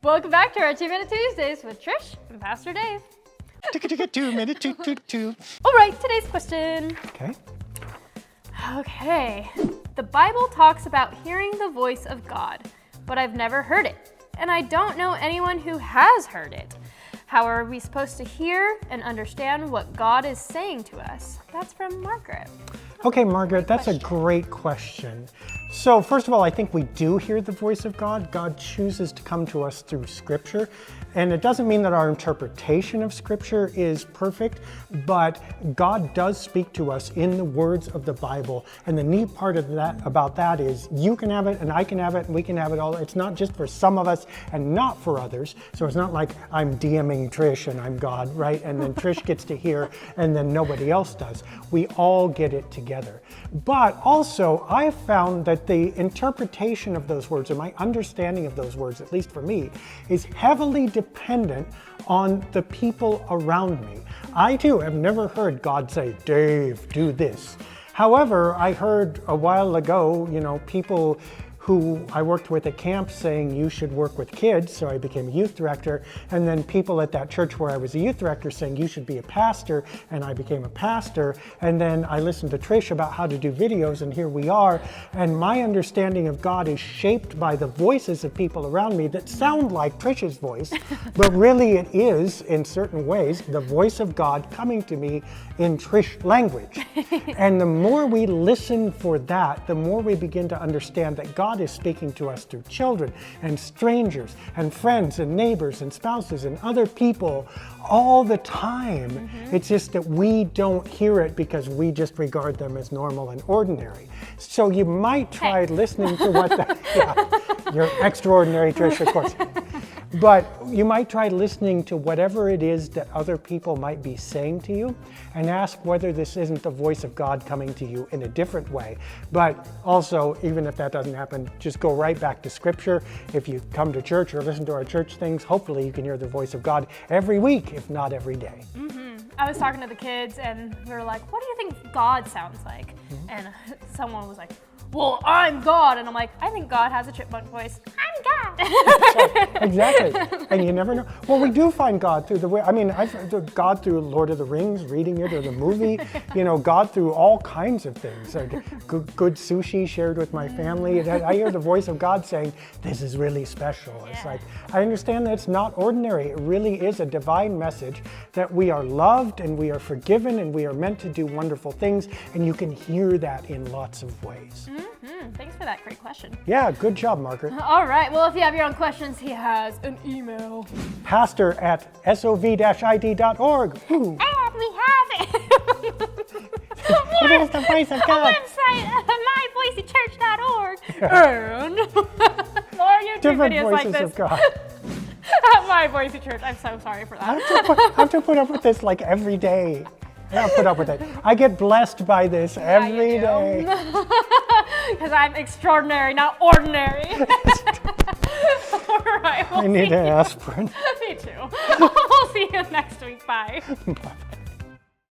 Welcome back to our 2-Minute Tuesdays with Trish and Pastor Dave. 2 minute, two. All right, today's question. Okay. Okay, the Bible talks about hearing the voice of God, but I've never heard it, and I don't know anyone who has heard it. How are we supposed to hear and understand what God is saying to us? That's from Margaret. Okay, Margaret, that's a great question. So first of all, I think we do hear the voice of God. God chooses to come to us through Scripture. And it doesn't mean that our interpretation of Scripture is perfect, but God does speak to us in the words of the Bible. And the neat part of that about that is you can have it and I can have it and we can have it all. It's not just for some of us and not for others. So it's not like I'm DMing Trish and I'm God, right? And then Trish gets to hear and then nobody else does. We all get it together. But also, I found that the interpretation of those words and my understanding of those words, at least for me, is heavily dependent on the people around me. I too have never heard God say, Dave, do this. However, I heard a while ago, people who I worked with at camp saying you should work with kids, so I became a youth director, and then people at that church where I was a youth director saying you should be a pastor, and I became a pastor, and then I listened to Trish about how to do videos, and here we are, and my understanding of God is shaped by the voices of people around me that sound like Trish's voice, but really it is, in certain ways, the voice of God coming to me in Trish language. And the more we listen for that, the more we begin to understand that God is speaking to us through children and strangers and friends and neighbors and spouses and other people all the time. It's just that we don't hear it because we just regard them as normal and ordinary. So you might try listening to what you're extraordinary, Trish, of course. But you might try listening to whatever it is that other people might be saying to you and ask whether this isn't the voice of God coming to you in a different way. But also, even if that doesn't happen, just go right back to Scripture. If you come to church or listen to our church things, hopefully you can hear the voice of God every week, if not every day. I was talking to the kids and we were like, what do you think God sounds like? And someone was like, well, I'm God. And I'm like, I think God has a chipmunk voice. I'm God. Exactly. And you never know. Well, we do find God through the way, I've God through Lord of the Rings, reading it, or the movie, God through all kinds of things. Good sushi shared with my family. I hear the voice of God saying, this is really special. It's like, I understand that it's not ordinary. It really is a divine message that we are loved and we are forgiven and we are meant to do wonderful things. And you can hear that in lots of ways. Thanks for that great question. Yeah, good job, Margaret. All right, well, if you have your own questions, he has an email. pastor@sov-id.org. And we have it. It is the voice of God. Website, myvoiceychurch.org. And more YouTube Different videos like voices this of God. at My Voicey Church. I'm so sorry for that. I have to put up with this like every day. I don't put up with it. I get blessed by this every day. Because I'm extraordinary, not ordinary. All right. I need an aspirin. Me too. We'll see you next week. Bye. Bye.